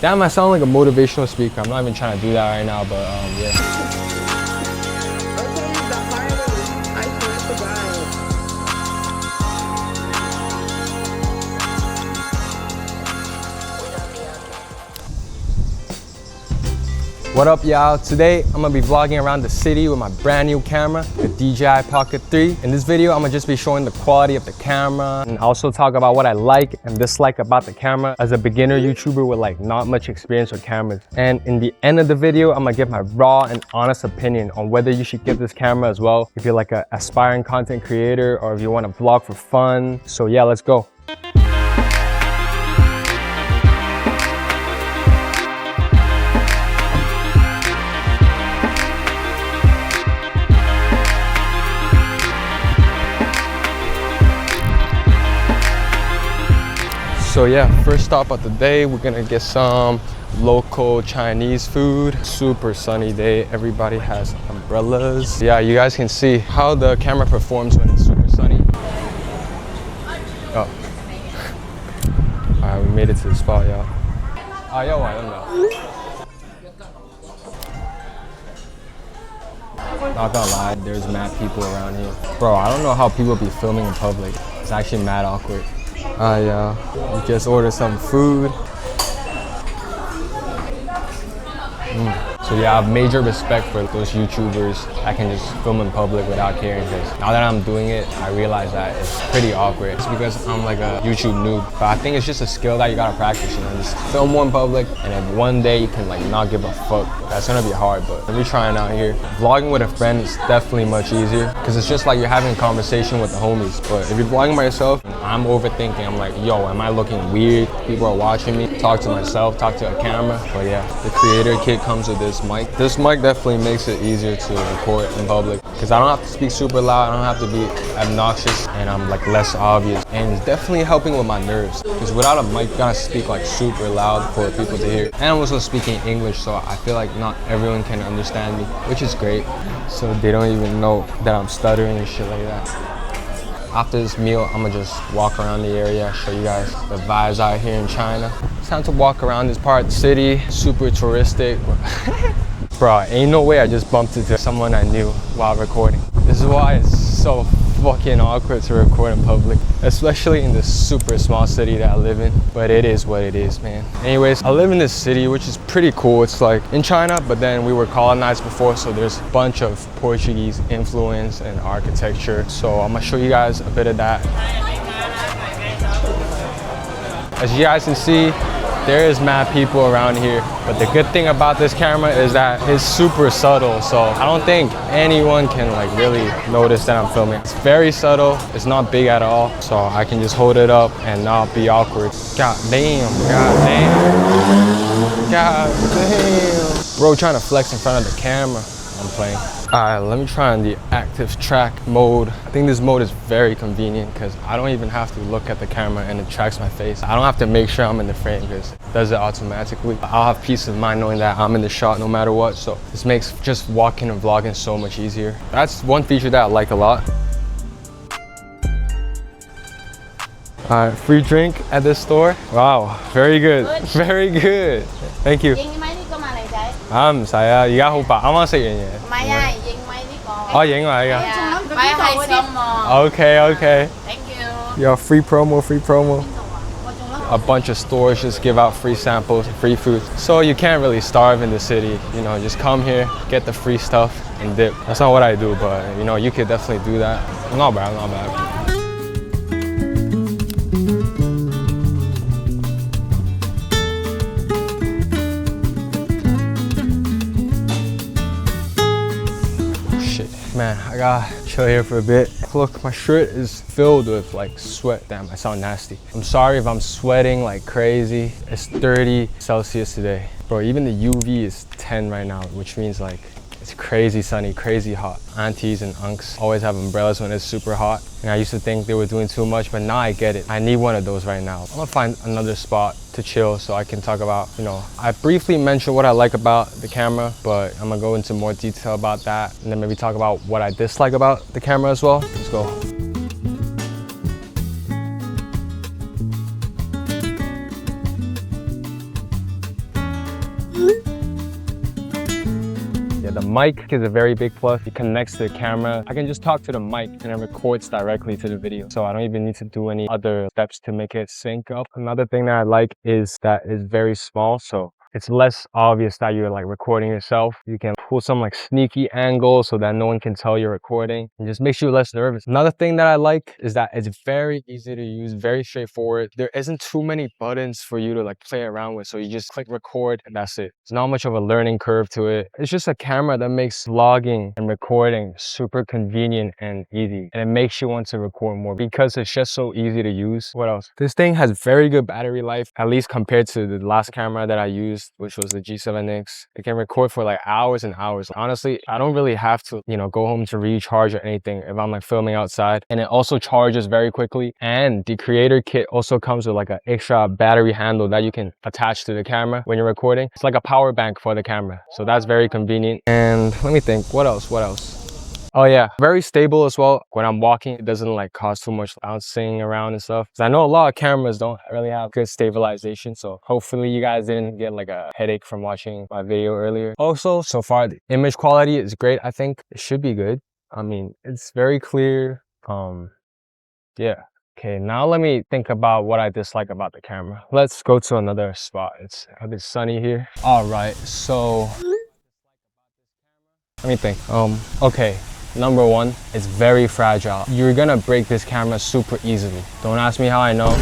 Damn, I sound like a motivational speaker. I'm not even trying to do that right now, but yeah. What up, y'all? Today I'm gonna be vlogging around the city with my brand new camera, the DJI Pocket 3. In this video, I'm gonna just be showing the quality of the camera and also talk about what I like and dislike about the camera as a beginner YouTuber with like not much experience with cameras. And in the end of the video, I'm gonna give my raw and honest opinion on whether you should get this camera as well, if you're like an aspiring content creator or if you wanna vlog for fun. So yeah, let's go. So yeah, first stop of the day, we're gonna get some local Chinese food. Super sunny day, everybody has umbrellas. Yeah, you guys can see how the camera performs when it's super sunny. Oh. Alright, we made it to the spot, y'all. Not gonna lie, there's mad people around here. Bro, I don't know how people be filming in public. It's actually mad awkward. Yeah, we just ordered some food. So yeah, I have major respect for those YouTubers that can just film in public without caring, because now that I'm doing it, I realize that it's pretty awkward. It's because I'm like a YouTube noob, but I think it's just a skill that you gotta practice, you know, just film more in public, and if one day you can like not give a fuck, that's gonna be hard, but let me try it out here. Vlogging with a friend is definitely much easier, because it's just like you're having a conversation with the homies, but if you're vlogging by yourself, I'm overthinking. I'm like, yo, am I looking weird? People are watching me. Talk to myself, talk to a camera. But yeah, the creator kit comes with this mic. This mic definitely makes it easier to record in public, because I don't have to speak super loud, I don't have to be obnoxious, and I'm like less obvious. And it's definitely helping with my nerves, because without a mic, you gotta speak like super loud for people to hear. And I'm also speaking English, so I feel like not everyone can understand me, which is great. So they don't even know that I'm stuttering and shit like that. After this meal, I'm gonna just walk around the area, show you guys the vibes out here in China. It's time to walk around this part of the city, super touristic. Bro, ain't no way I just bumped into someone I knew while recording. This is why it's so fucking awkward to record in public, especially in this super small city that I live in. But it is what it is, man. Anyways, I live in this city, which is pretty cool. It's like in China, but then we were colonized before, so there's a bunch of Portuguese influence and architecture. So I'm gonna show you guys a bit of that. As you guys can see, there is mad people around here, but the good thing about this camera is that it's super subtle, so I don't think anyone can like really notice that I'm filming. It's very subtle, it's not big at all, so I can just hold it up and not be awkward. God damn, god damn, god damn. Bro trying to flex in front of the camera. I'm playing. Alright, let me try on the active track mode. I think this mode is very convenient because I don't even have to look at the camera and it tracks my face. I don't have to make sure I'm in the frame because it does it automatically. I'll have peace of mind knowing that I'm in the shot no matter what. So this makes just walking and vlogging so much easier. That's one feature that I like a lot. Alright, free drink at this store. Wow, very good. Very good. Thank you. Saya而家好白，啱啱食完嘢。唔係啊，影埋呢個。哦，影埋㗎。咪係咁喎。Okay. Thank you. Yo, free promo, free promo. A bunch of stores just give out free samples, free food. So you can't really starve in the city. You know, just come here, get the free stuff, and dip. That's not what I do, but you know, you could definitely do that. Not bad, not bad. Man, I gotta chill here for a bit. Look, my shirt is filled with like sweat. Damn, I sound nasty. I'm sorry if I'm sweating like crazy. It's 30 Celsius today. Bro, even the UV is 10 right now, which means like it's crazy sunny, crazy hot. Aunties and unks always have umbrellas when it's super hot. And I used to think they were doing too much, but now I get it. I need one of those right now. I'm gonna find another spot to chill so I can talk about, you know, I briefly mentioned what I like about the camera, but I'm gonna go into more detail about that and then maybe talk about what I dislike about the camera as well. Let's go. Yeah, the mic is a very big plus. It connects to the camera. I can just talk to the mic and it records directly to the video. So I don't even need to do any other steps to make it sync up. Another thing that I like is that it's very small. So it's less obvious that you're like recording yourself. You can pull some like sneaky angles so that no one can tell you're recording. It just makes you less nervous. Another thing that I like is that it's very easy to use, very straightforward. There isn't too many buttons for you to like play around with. So you just click record and that's it. It's not much of a learning curve to it. It's just a camera that makes vlogging and recording super convenient and easy. And it makes you want to record more because it's just so easy to use. What else? This thing has very good battery life, at least compared to the last camera that I used, which was the G7X. It can record for like hours and hours. Honestly, I don't really have to, you know, go home to recharge or anything if I'm like filming outside. And it also charges very quickly. And the creator kit also comes with like an extra battery handle that you can attach to the camera when you're recording. It's like a power bank for the camera. So that's very convenient. And let me think, what else? Oh yeah, very stable as well. When I'm walking, it doesn't like cause too much bouncing around and stuff. 'Cause I know a lot of cameras don't really have good stabilization. So hopefully you guys didn't get like a headache from watching my video earlier. Also, so far the image quality is great. I think it should be good. I mean, it's very clear. Yeah. Okay, now let me think about what I dislike about the camera. Let's go to another spot. It's a bit sunny here. All right, so let me think. Okay. Number one, it's very fragile. You're gonna break this camera super easily. Don't ask me how I know.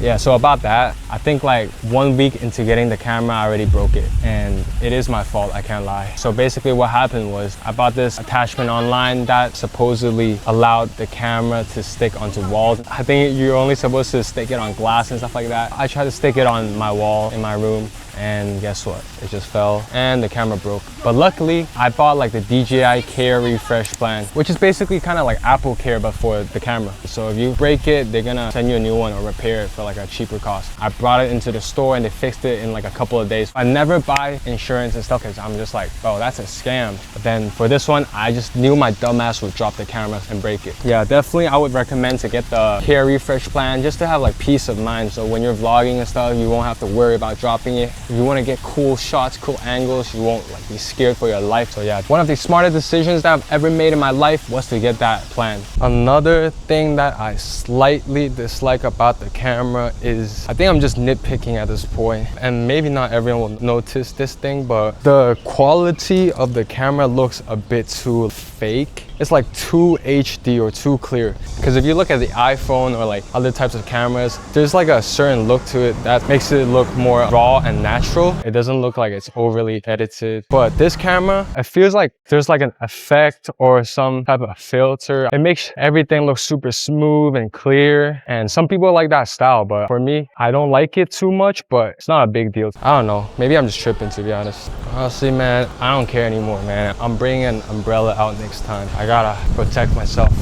Yeah, so about that, I think like 1 week into getting the camera, I already broke it. And it is my fault, I can't lie. So basically what happened was I bought this attachment online that supposedly allowed the camera to stick onto walls. I think you're only supposed to stick it on glass and stuff like that. I tried to stick it on my wall in my room, and guess what? It just fell and the camera broke. But luckily, I bought like the DJI Care Refresh plan, which is basically kind of like Apple Care but for the camera. So if you break it, they're gonna send you a new one or repair it for like a cheaper cost. I brought it into the store and they fixed it in like a couple of days. I never buy insurance and stuff because I'm just like, oh, that's a scam. But then for this one, I just knew my dumbass would drop the camera and break it. Yeah, definitely I would recommend to get the Care Refresh plan just to have like peace of mind. So when you're vlogging and stuff, you won't have to worry about dropping it. If you want to get cool shots, cool angles, you won't like be scared for your life. So yeah, one of the smartest decisions that I've ever made in my life was to get that plan. Another thing that I slightly dislike about the camera is, I think I'm just nitpicking at this point, and maybe not everyone will notice this thing, but the quality of the camera looks a bit too fake. It's like too HD or too clear. Because if you look at the iPhone or like other types of cameras, there's like a certain look to it that makes it look more raw and natural. It doesn't look like it's overly edited. But this camera, it feels like there's like an effect or some type of filter. It makes everything look super smooth and clear. And some people like that style, but for me, I don't like it too much, but it's not a big deal. I don't know. Maybe I'm just tripping, to be honest. Honestly, man, I don't care anymore, man. I'm bringing an umbrella out next time. I gotta protect myself.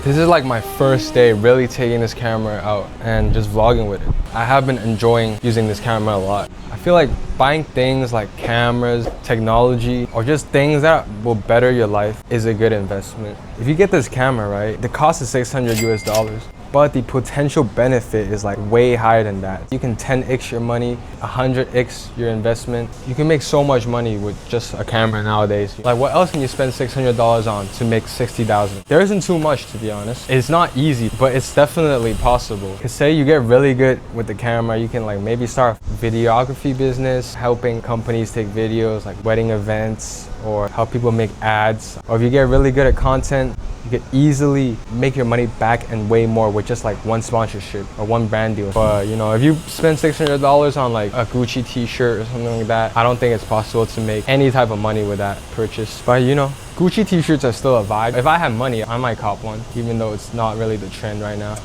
This is like my first day really taking this camera out and just vlogging with it. I have been enjoying using this camera a lot. I feel like buying things like cameras, technology, or just things that will better your life is a good investment. If you get this camera, right, the cost is $600 US. But the potential benefit is like way higher than that. You can 10x your money, 100x your investment. You can make so much money with just a camera nowadays. Like what else can you spend $600 on to make $60,000? There isn't too much, to be honest. It's not easy, but it's definitely possible. Cause say you get really good with the camera, you can like maybe start a videography business, helping companies take videos like wedding events, or help people make ads. Or if you get really good at content, you could easily make your money back and way more with just like one sponsorship or one brand deal. But you know, if you spend $600 on like a Gucci t-shirt or something like that, I don't think it's possible to make any type of money with that purchase. But you know, Gucci t-shirts are still a vibe. If I had money, I might cop one, even though it's not really the trend right now.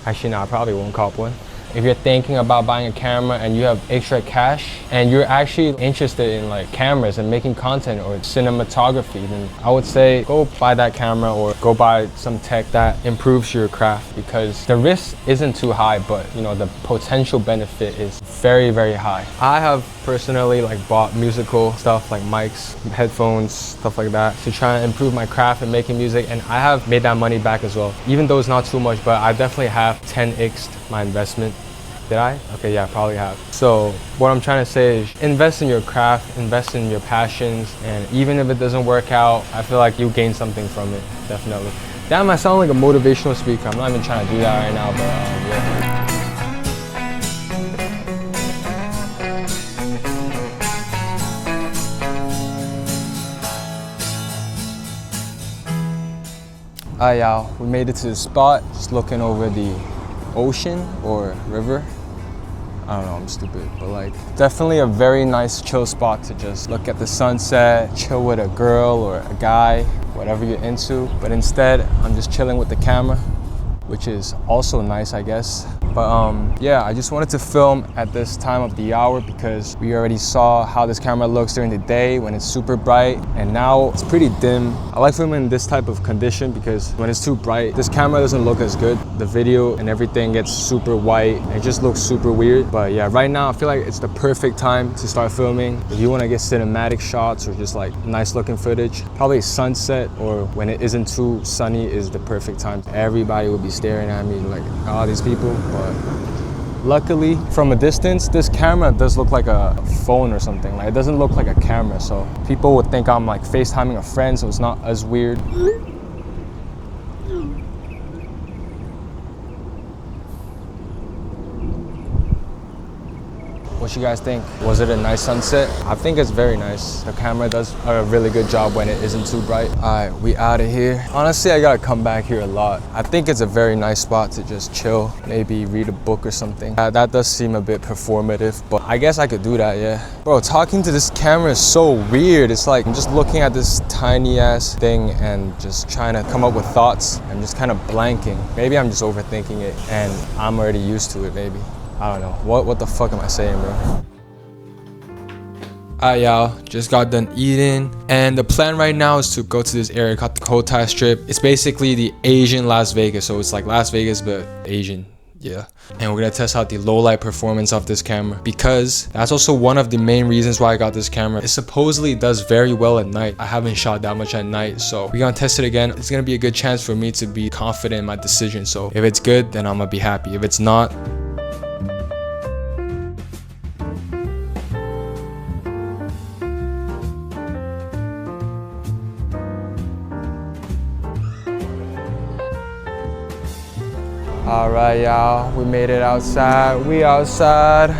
Actually, no, I probably won't cop one. if you're thinking about buying a camera and you have extra cash and you're actually interested in like cameras and making content or cinematography, then I would say go buy that camera or go buy some tech that improves your craft, because the risk isn't too high, but you know, the potential benefit is very, very high. I have personally like bought musical stuff like mics, headphones, stuff like that to try and improve my craft and making music, and I have made that money back as well, even though it's not too much, but I definitely have 10x'd my investment. Did I? Okay, yeah, I probably have. So what I'm trying to say is invest in your craft, invest in your passions, and even if it doesn't work out, I feel like you gain something from it, definitely. Damn, I sound like a motivational speaker. I'm not even trying to do that right now, but yeah. Alright, y'all, we made it to the spot, just looking over the ocean or river. I don't know, I'm stupid, but like definitely a very nice chill spot to just look at the sunset, chill with a girl or a guy, whatever you're into. But instead, I'm just chilling with the camera, which is also nice, I guess. But yeah, I just wanted to film at this time of the hour because we already saw how this camera looks during the day when it's super bright, and now it's pretty dim. I like filming in this type of condition because when it's too bright, this camera doesn't look as good. The video and everything gets super white. It just looks super weird. But yeah, right now I feel like it's the perfect time to start filming. If you want to get cinematic shots or just like nice looking footage, probably sunset or when it isn't too sunny is the perfect time. Everybody will be staring at me like, all these people. But luckily, from a distance, this camera does look like a phone or something. Like, it doesn't look like a camera, so people would think I'm like FaceTiming a friend, so it's not as weird. What you guys think? Was it a nice sunset? I think it's very nice. The camera does a really good job when it isn't too bright. All right, we out of here. Honestly, I gotta come back here a lot. I think it's a very nice spot to just chill, maybe read a book or something. That does seem a bit performative, but I guess I could do that, yeah. Bro, talking to this camera is so weird. It's like I'm just looking at this tiny ass thing and just trying to come up with thoughts. I'm just kind of blanking. Maybe I'm just overthinking it and I'm already used to it, maybe. I don't know. What the fuck am I saying, bro? Alright, y'all, just got done eating, and the plan right now is to go to this area called the Cotai Strip. It's basically the Asian Las Vegas, so it's like Las Vegas but Asian, yeah. And we're gonna test out the low light performance of this camera, because that's also one of the main reasons why I got this camera. It supposedly does very well at night. I haven't shot that much at night, so we're gonna test it again. It's gonna be a good chance for me to be confident in my decision. So if it's good, then I'm gonna be happy. If it's not, all right, y'all, we made it outside. We outside.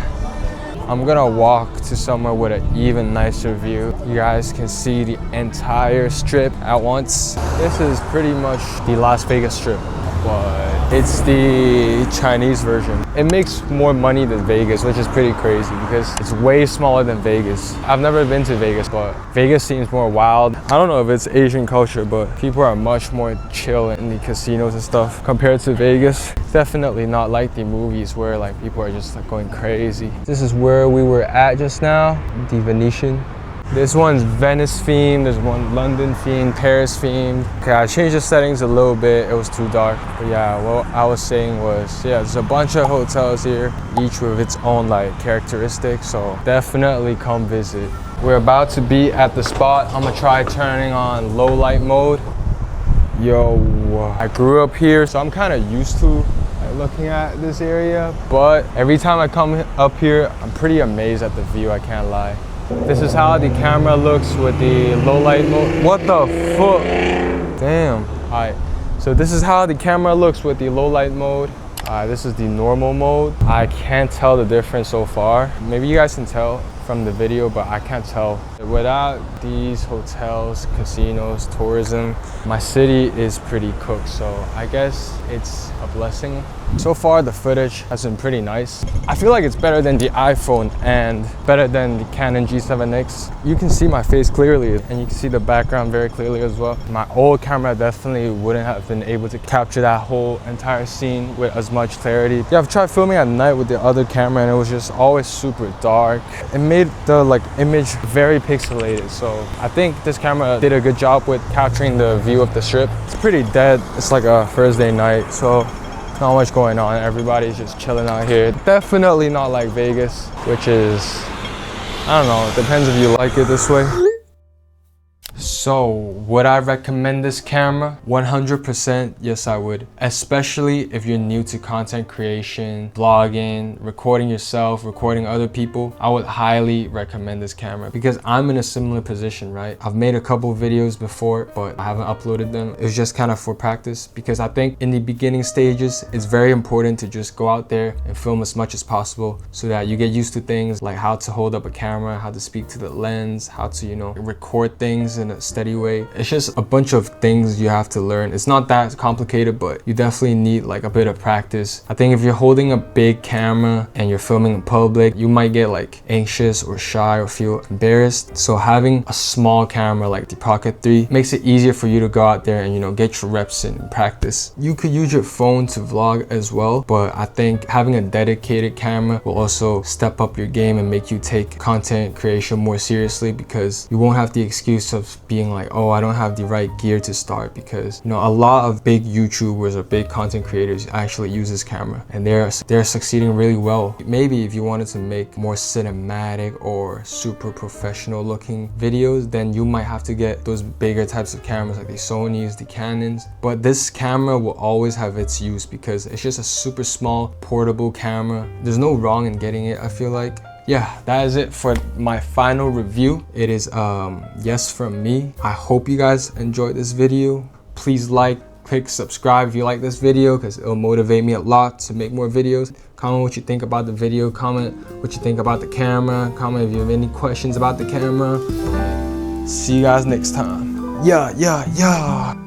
I'm gonna walk to somewhere with an even nicer view. You guys can see the entire strip at once. This is pretty much the Las Vegas Strip, but it's the Chinese version. It makes more money than Vegas, which is pretty crazy because it's way smaller than Vegas. I've never been to Vegas, but Vegas seems more wild. I don't know if it's Asian culture, but people are much more chill in the casinos and stuff compared to Vegas. It's definitely not like the movies where like people are just like going crazy. This is where we were at just now, the Venetian. This one's Venice themed, there's one London themed, Paris themed. Okay, I changed the settings a little bit, it was too dark. But yeah, what I was saying was, yeah, there's a bunch of hotels here, each with its own like characteristics, so definitely come visit. We're about to be at the spot. I'm gonna try turning on low light mode. Yo, I grew up here, so I'm kind of used to looking at this area, but every time I come up here, I'm pretty amazed at the view, I can't lie. This is how the camera looks with the low light mode. What the fuck? Damn. Alright, so this is how the camera looks with the low light mode. This is the normal mode. I can't tell the difference so far. Maybe you guys can tell from the video, but I can't tell. Without these hotels, casinos, tourism, my city is pretty cooked, so I guess it's a blessing. So far, the footage has been pretty nice. I feel like it's better than the iPhone and better than the Canon G7X. You can see my face clearly, and you can see the background very clearly as well. My old camera definitely wouldn't have been able to capture that whole entire scene with as much clarity. Yeah, I've tried filming at night with the other camera, and it was just always super dark. It made the image very pixelated, so I think this camera did a good job with capturing the view of the strip. It's pretty dead. It's like a Thursday night, so not much going on. Everybody's just chilling out here. Definitely not like Vegas, which is, I don't know, it depends if you like it this way. So, would I recommend this camera? 100% yes, I would. Especially if you're new to content creation, vlogging, recording yourself, recording other people. I would highly recommend this camera because I'm in a similar position, right? I've made a couple videos before, but I haven't uploaded them. It's just kind of for practice because I think in the beginning stages, it's very important to just go out there and film as much as possible so that you get used to things like how to hold up a camera, how to speak to the lens, how to, record things in a steady way. It's just a bunch of things you have to learn. It's not that complicated, but you definitely need a bit of practice. I think if you're holding a big camera and you're filming in public, you might get anxious or shy or feel embarrassed. So having a small camera like the Pocket 3 makes it easier for you to go out there and get your reps in and practice. You could use your phone to vlog as well, but I think having a dedicated camera will also step up your game and make you take content creation more seriously because you won't have the excuse of being like, oh, I don't have the right gear to start, because a lot of big YouTubers or big content creators actually use this camera and they're succeeding really well. Maybe if you wanted to make more cinematic or super professional looking videos, then you might have to get those bigger types of cameras like the Sonys, the Canons, but this camera will always have its use because it's just a super small portable camera. There's no wrong in getting it, I feel like. Yeah, that is it for my final review. It is yes from me. I hope you guys enjoyed this video. Please click subscribe if you like this video because it'll motivate me a lot to make more videos. Comment what you think about the video. Comment what you think about the camera. Comment if you have any questions about the camera. See you guys next time. Yeah.